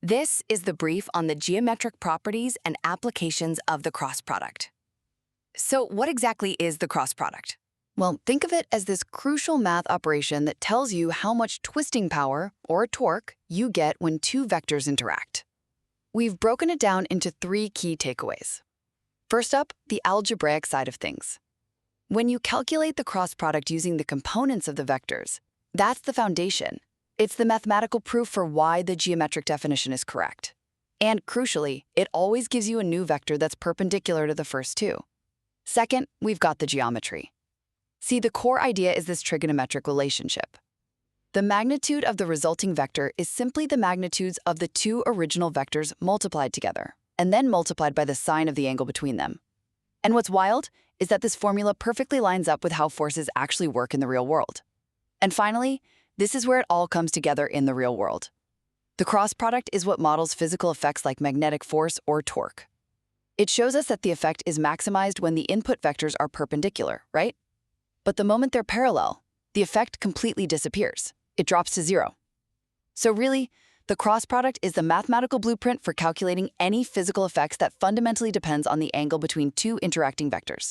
This is the brief on the geometric properties and applications of the cross product. So what exactly is the cross product? Well, think of it as this crucial math operation that tells you how much twisting power, or torque, you get when two vectors interact. We've broken it down into three key takeaways. First up, the algebraic side of things. When you calculate the cross product using the components of the vectors, that's the foundation. It's the mathematical proof for why the geometric definition is correct. And crucially, it always gives you a new vector that's perpendicular to the first two. Second, we've got the geometry. See, the core idea is this trigonometric relationship. The magnitude of the resulting vector is simply the magnitudes of the two original vectors multiplied together, and then multiplied by the sine of the angle between them. And what's wild is that this formula perfectly lines up with how forces actually work in the real world. And finally, this is where it all comes together in the real world. The cross product is what models physical effects like magnetic force or torque. It shows us that the effect is maximized when the input vectors are perpendicular, right? But the moment they're parallel, the effect completely disappears. It drops to zero. So really, the cross product is the mathematical blueprint for calculating any physical effects that fundamentally depends on the angle between two interacting vectors.